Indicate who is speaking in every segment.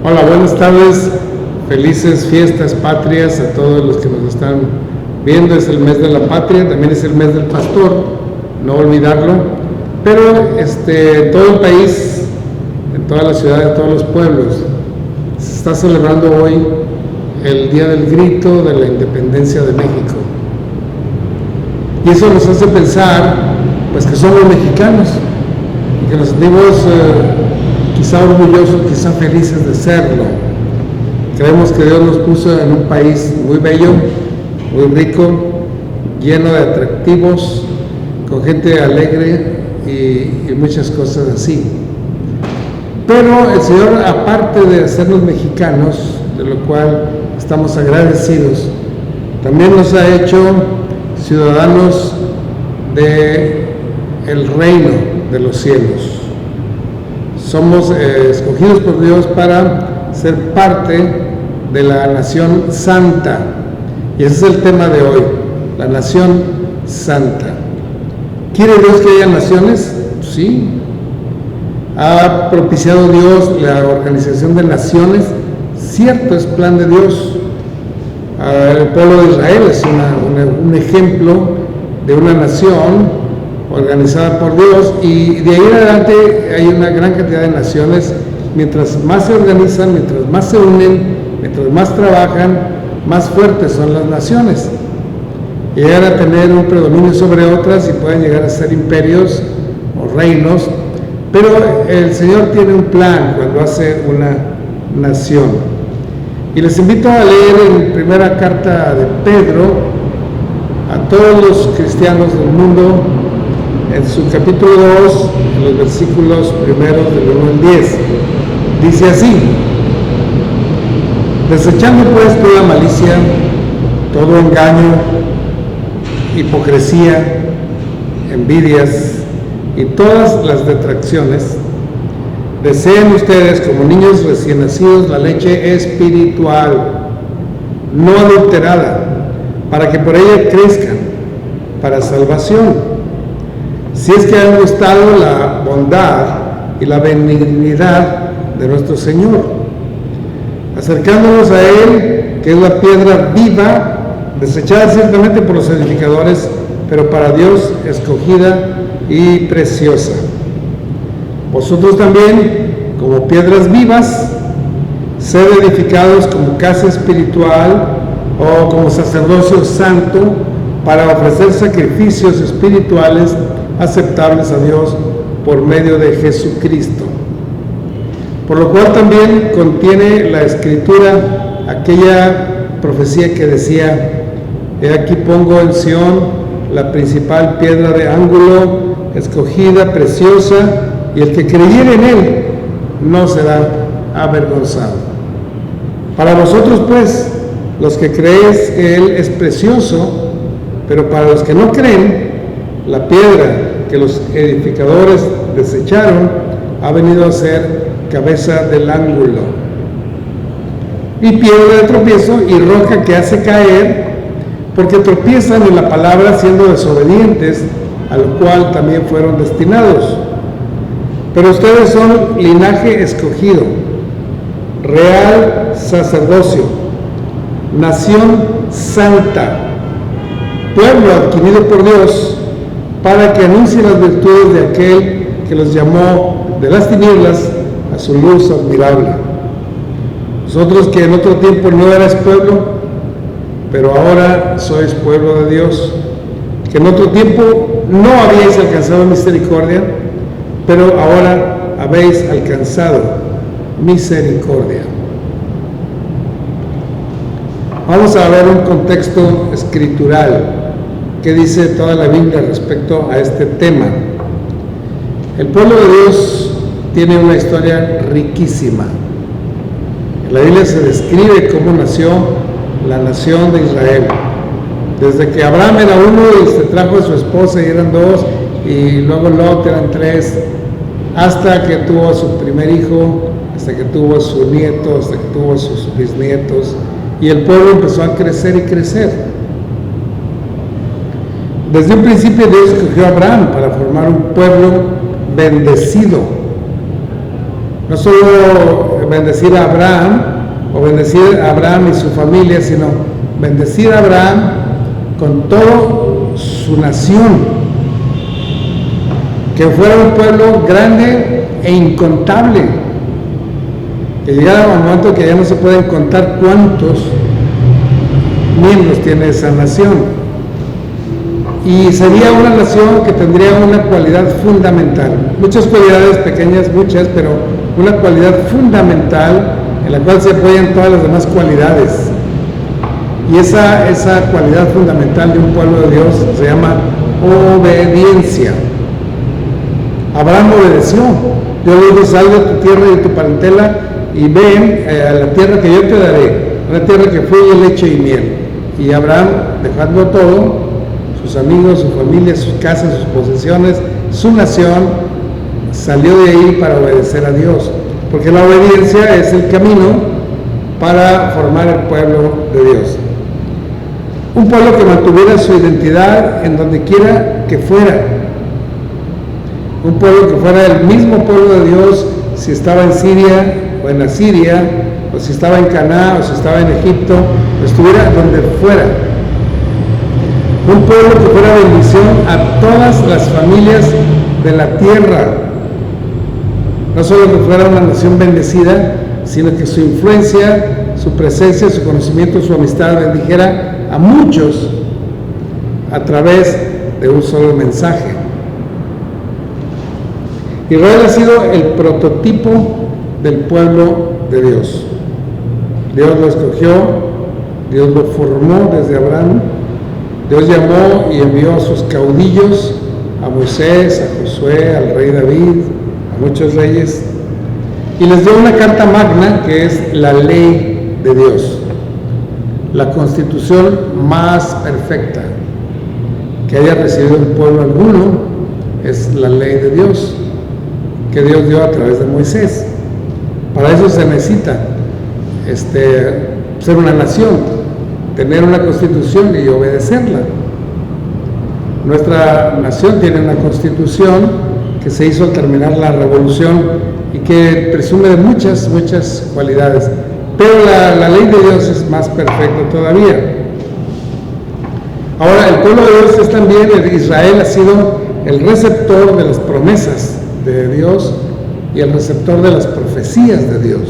Speaker 1: Hola, buenas tardes, felices fiestas patrias a todos los que nos están viendo. Es el mes de la patria, también es el mes del pastor, no olvidarlo. Pero todo el país, en todas las ciudades, en todos los pueblos, se está celebrando hoy el Día del Grito de la Independencia de México. Y eso nos hace pensar, pues, que somos mexicanos, y que nos sentimos quizá orgullosos, quizá felices de serlo. Creemos que Dios nos puso en un país muy bello, muy rico, lleno de atractivos, con gente alegre y muchas cosas así. Pero el Señor, aparte de hacernos mexicanos, de lo cual estamos agradecidos, también nos ha hecho ciudadanos del reino de los cielos. Somos escogidos por Dios para ser parte de la nación santa. Y ese es el tema de hoy, la nación santa. ¿Quiere Dios que haya naciones? Sí. ¿Ha propiciado Dios la organización de naciones? Cierto, es plan de Dios. El pueblo de Israel es un ejemplo de una nación organizada por Dios, y de ahí en adelante hay una gran cantidad de naciones. Mientras más se organizan, mientras más se unen, mientras más trabajan, más fuertes son las naciones. Llegan a tener un predominio sobre otras y pueden llegar a ser imperios o reinos, pero el Señor tiene un plan cuando hace una nación. Y les invito a leer en primera carta de Pedro a todos los cristianos del mundo, en su capítulo 2, en los versículos primeros del 1 al 10. Dice así: desechando pues toda malicia, todo engaño, hipocresía, envidias y todas las detracciones, deseen ustedes como niños recién nacidos la leche espiritual, no adulterada, para que por ella crezcan para salvación, si es que han gustado la bondad y la benignidad de nuestro Señor, acercándonos a Él, que es la piedra viva, desechada ciertamente por los edificadores, pero para Dios escogida y preciosa. Vosotros también, como piedras vivas, sed edificados como casa espiritual o como sacerdocio santo, para ofrecer sacrificios espirituales aceptables a Dios por medio de Jesucristo. Por lo cual también contiene la Escritura aquella profecía que decía: he aquí pongo en Sión la principal piedra de ángulo, escogida, preciosa, y el que creyere en él no será avergonzado. Para vosotros pues, los que creéis que él es precioso, pero para los que no creen, la piedra que los edificadores desecharon ha venido a ser cabeza del ángulo, y piedra de tropiezo y roca que hace caer, porque tropiezan en la palabra siendo desobedientes, a lo cual también fueron destinados. Pero ustedes son linaje escogido, real sacerdocio, nación santa, pueblo adquirido por Dios, para que anuncien las virtudes de aquel que los llamó de las tinieblas a su luz admirable. Vosotros que en otro tiempo no erais pueblo, pero ahora sois pueblo de Dios, que en otro tiempo no habíais alcanzado misericordia, pero ahora habéis alcanzado misericordia. Vamos a ver un contexto escritural que dice toda la Biblia respecto a este tema. El pueblo de Dios tiene una historia riquísima. En la Biblia se describe cómo nació la nación de Israel. Desde que Abraham era uno y se trajo a su esposa y eran dos, y luego Lot eran tres, hasta que tuvo a su primer hijo, hasta que tuvo a su nieto, hasta que tuvo a sus bisnietos, y el pueblo empezó a crecer y crecer. Desde un principio Dios escogió a Abraham para formar un pueblo bendecido. No solo bendecir a Abraham o bendecir a Abraham y su familia, sino bendecir a Abraham con toda su nación, que fuera un pueblo grande e incontable, que llegara un momento que ya no se pueden contar cuántos miembros tiene esa nación. Y sería una nación que tendría una cualidad fundamental, muchas cualidades pequeñas, muchas, pero una cualidad fundamental en la cual se apoyan todas las demás cualidades. Y esa cualidad fundamental de un pueblo de Dios se llama obediencia. Abraham obedeció. Dios le dijo: sal de tu tierra y de tu parentela y ven a la tierra que yo te daré, una tierra que fluye leche y miel. Y Abraham, dejando todo, sus amigos, su familia, sus casas, sus posesiones, su nación, salió de ahí para obedecer a Dios, porque la obediencia es el camino para formar el pueblo de Dios. Un pueblo que mantuviera su identidad en donde quiera que fuera. Un pueblo que fuera el mismo pueblo de Dios si estaba en Siria o en Asiria, o si estaba en Canaán, o si estaba en Egipto, o estuviera donde fuera. Un pueblo que fuera bendición a todas las familias de la tierra. No solo que fuera una nación bendecida, sino que su influencia, su presencia, su conocimiento, su amistad bendijera a muchos a través de un solo mensaje. Israel ha sido el prototipo del pueblo de Dios. Dios lo escogió, Dios lo formó desde Abraham. Dios llamó y envió a sus caudillos, a Moisés, a Josué, al rey David, a muchos reyes, y les dio una carta magna que es la ley de Dios, la constitución más perfecta que haya recibido un pueblo alguno. Es la ley de Dios que Dios dio a través de Moisés. Para eso se necesita ser una nación, tener una constitución y obedecerla. Nuestra nación tiene una constitución que se hizo al terminar la revolución y que presume de muchas cualidades, pero la ley de Dios es más perfecta todavía. Ahora, el pueblo de Dios es también, Israel ha sido el receptor de las promesas de Dios y el receptor de las profecías de Dios.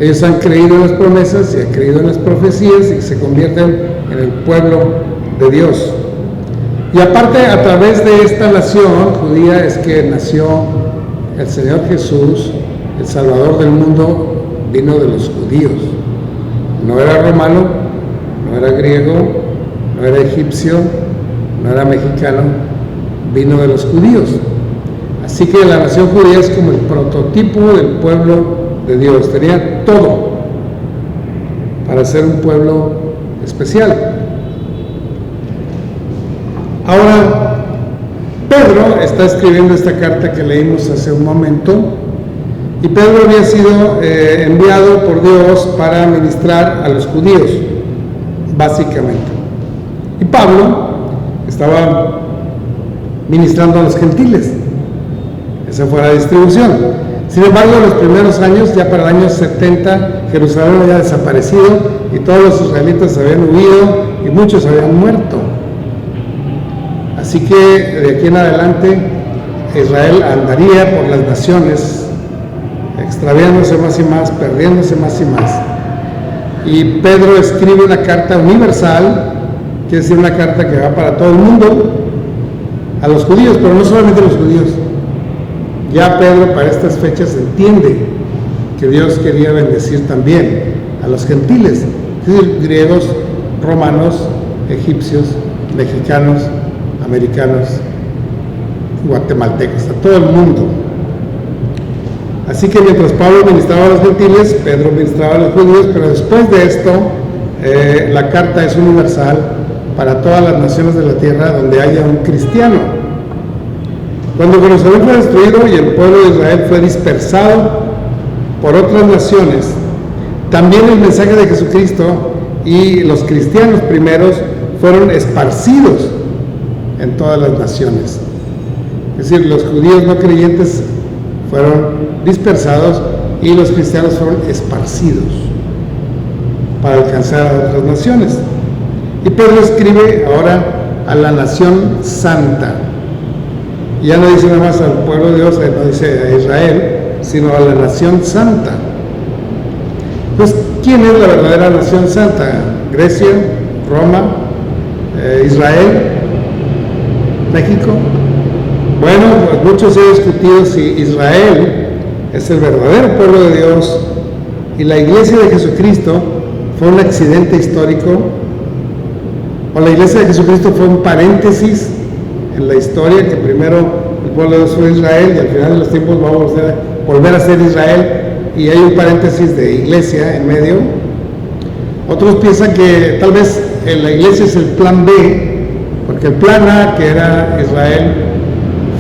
Speaker 1: Ellos han creído en las promesas y han creído en las profecías y se convierten en el pueblo de Dios. Y aparte, a través de esta nación judía es que nació el Señor Jesús, el Salvador del mundo, vino de los judíos. No era romano, no era griego, no era egipcio, no era mexicano, vino de los judíos. Así que la nación judía es como el prototipo del pueblo de Dios. Tenía todo para ser un pueblo especial. Ahora, Pedro está escribiendo esta carta que leímos hace un momento, y Pedro había sido enviado por Dios para ministrar a los judíos, básicamente. Y Pablo estaba ministrando a los gentiles. Esa fue la distribución. Sin embargo, en los primeros años, ya para el año 70, Jerusalén había desaparecido y todos los israelitas habían huido y muchos habían muerto. Así que de aquí en adelante Israel andaría por las naciones, extraviándose más y más, perdiéndose más y más. Y Pedro escribe una carta universal, quiere decir una carta que va para todo el mundo, a los judíos, pero no solamente a los judíos. Ya Pedro para estas fechas entiende que Dios quería bendecir también a los gentiles, es decir, griegos, romanos, egipcios, mexicanos, americanos, guatemaltecos, a todo el mundo. Así que mientras Pablo ministraba a los gentiles, Pedro ministraba a los judíos, pero después de esto, la carta es universal para todas las naciones de la tierra donde haya un cristiano. Cuando Jerusalén fue destruido y el pueblo de Israel fue dispersado por otras naciones, también el mensaje de Jesucristo y los cristianos primeros fueron esparcidos en todas las naciones. Es decir, los judíos no creyentes fueron dispersados y los cristianos fueron esparcidos para alcanzar a otras naciones. Y Pedro escribe ahora a la nación santa. Ya no dice nada más al pueblo de Dios, no dice a Israel, sino a la nación santa. Pues, ¿quién es la verdadera nación santa? ¿Grecia? ¿Roma? ¿Israel? ¿México? Bueno, pues mucho se ha discutido si Israel es el verdadero pueblo de Dios y la iglesia de Jesucristo fue un accidente histórico, o la iglesia de Jesucristo fue un paréntesis en la historia, que primero el pueblo de Dios fue Israel y al final de los tiempos vamos a volver a ser Israel y hay un paréntesis de iglesia en medio. Otros piensan que tal vez la iglesia es el plan B, porque el plan A, que era Israel,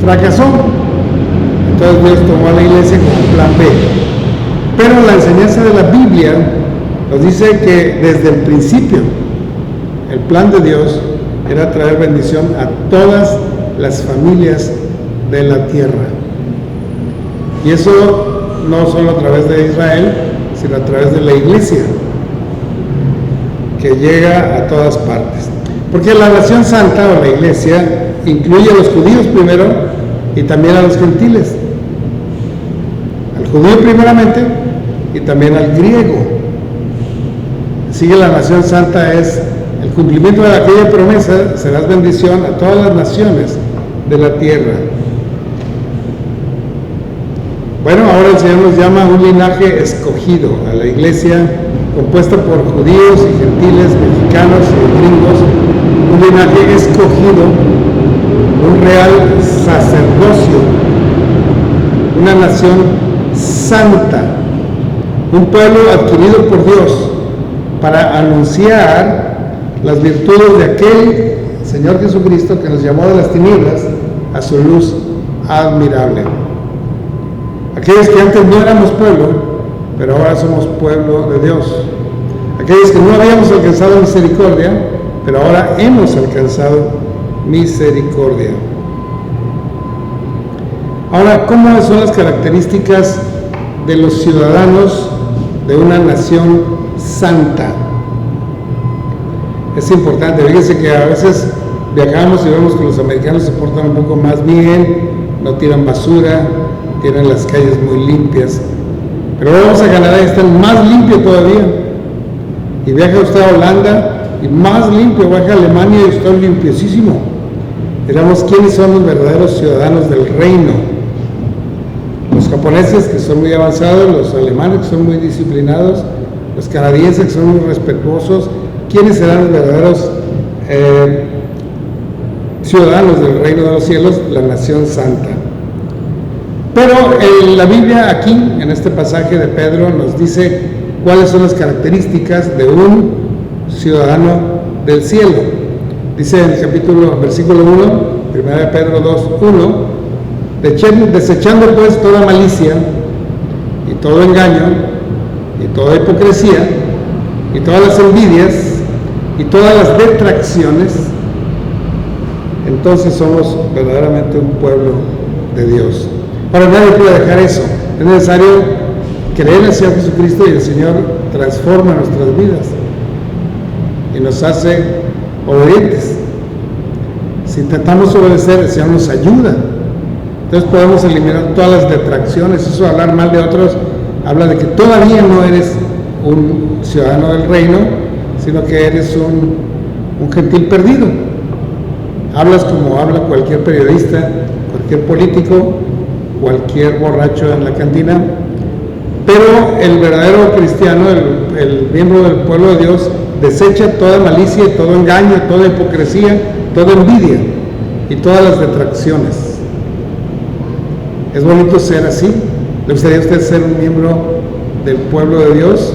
Speaker 1: fracasó. Entonces Dios tomó a la iglesia como plan B. Pero la enseñanza de la Biblia nos dice que desde el principio el plan de Dios era traer bendición a todas las familias de la tierra. Y eso no solo a través de Israel, sino a través de la iglesia, que llega a todas partes. Porque la nación santa o la iglesia incluye a los judíos primero y también a los gentiles. Al judío primeramente y también al griego. Así que la nación santa es el cumplimiento de aquella promesa: serás bendición a todas las naciones de la tierra. Bueno, ahora el Señor nos llama a un linaje escogido, a la iglesia compuesta por judíos y gentiles, mexicanos y gringos, un linaje escogido, un real sacerdocio, una nación santa, un pueblo adquirido por Dios para anunciar las virtudes de aquel Señor Jesucristo que nos llamó de las tinieblas a su luz admirable. Aquellos que antes no éramos pueblo, pero ahora somos pueblo de Dios. Aquellos que no habíamos alcanzado misericordia, pero ahora hemos alcanzado misericordia. Ahora, ¿cómo son las características de los ciudadanos de una nación santa? Es importante. Fíjense que a veces viajamos y vemos que los americanos se portan un poco más bien, no tiran basura, tienen las calles muy limpias. Pero vamos a Canadá y están más limpios todavía. Y viaja usted a Holanda y más limpio, viaja a Alemania y está limpiosísimo. Digamos, ¿quiénes son los verdaderos ciudadanos del reino? Los japoneses, que son muy avanzados, los alemanes, que son muy disciplinados, los canadienses, que son muy respetuosos. ¿Quiénes serán los verdaderos ciudadanos del reino de los cielos? La nación santa. Pero la Biblia aquí, en este pasaje de Pedro, nos dice cuáles son las características de un ciudadano del cielo. Dice en el versículo 1, 1 de Pedro 2, 1, desechando pues toda malicia y todo engaño y toda hipocresía y todas las envidias y todas las detracciones, entonces somos verdaderamente un pueblo de Dios. Ahora nadie puede dejar eso. Es necesario creer en el Señor Jesucristo y el Señor transforma nuestras vidas y nos hace obedientes. Si intentamos obedecer, el Señor nos ayuda. Entonces podemos eliminar todas las detracciones. Eso, hablar mal de otros, habla de que todavía no eres un ciudadano del reino, sino que eres un gentil perdido. Hablas como habla cualquier periodista, cualquier político, cualquier borracho en la cantina, pero el verdadero cristiano, el miembro del pueblo de Dios, desecha toda malicia, todo engaño, toda hipocresía, toda envidia y todas las detracciones. ¿Es bonito ser así? ¿Le gustaría a usted ser un miembro del pueblo de Dios?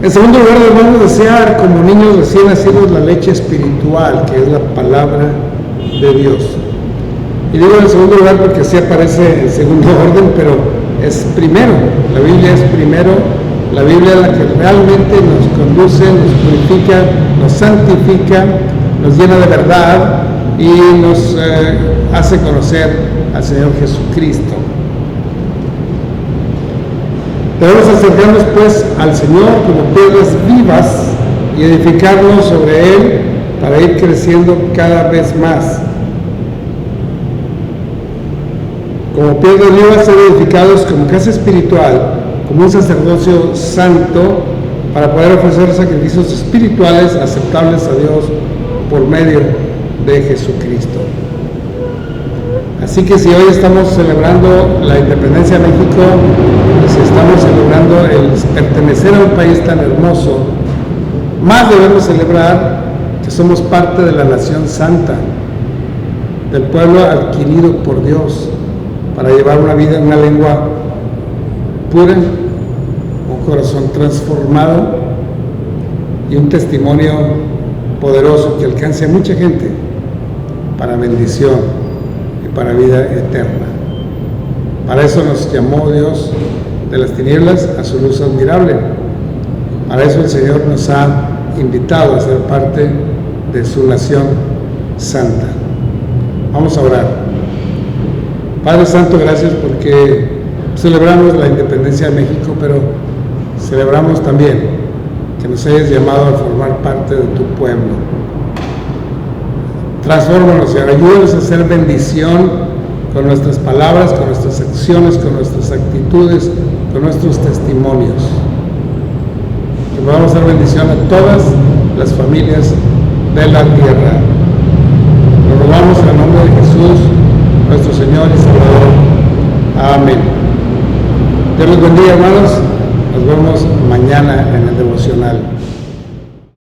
Speaker 1: En segundo lugar, debemos desear como niños recién nacidos la leche espiritual, que es la palabra de Dios. Y digo en segundo lugar porque así aparece en segundo orden, pero es primero. La Biblia es primero. La Biblia es la que realmente nos conduce, nos purifica, nos santifica, nos llena de verdad y nos hace conocer al Señor Jesucristo. Debemos acercarnos pues al Señor como piedras vivas y edificarnos sobre Él para ir creciendo cada vez más. Como piedras vivas, ser edificados como casa espiritual, como un sacerdocio santo, para poder ofrecer sacrificios espirituales aceptables a Dios por medio de Jesucristo. Así que si hoy estamos celebrando la independencia de México, si estamos celebrando el pertenecer a un país tan hermoso, más debemos celebrar que somos parte de la nación santa, del pueblo adquirido por Dios, para llevar una vida, una lengua pura, un corazón transformado y un testimonio poderoso que alcance a mucha gente para bendición y para vida eterna. Para eso nos llamó Dios de las tinieblas a su luz admirable. Para eso el Señor nos ha invitado a ser parte de su nación santa. Vamos a orar. Padre Santo, gracias porque celebramos la independencia de México, pero celebramos también que nos hayas llamado a formar parte de tu pueblo. Transfórmanos, Señor, ayúdanos a hacer bendición con nuestras palabras, con nuestras acciones, con nuestras actitudes, con nuestros testimonios. Que podamos hacer bendición a todas las familias de la tierra. Lo rogamos en el nombre de Jesús, nuestro Señor y Salvador. Amén. Dios los bendiga, hermanos. Nos vemos mañana en el devocional.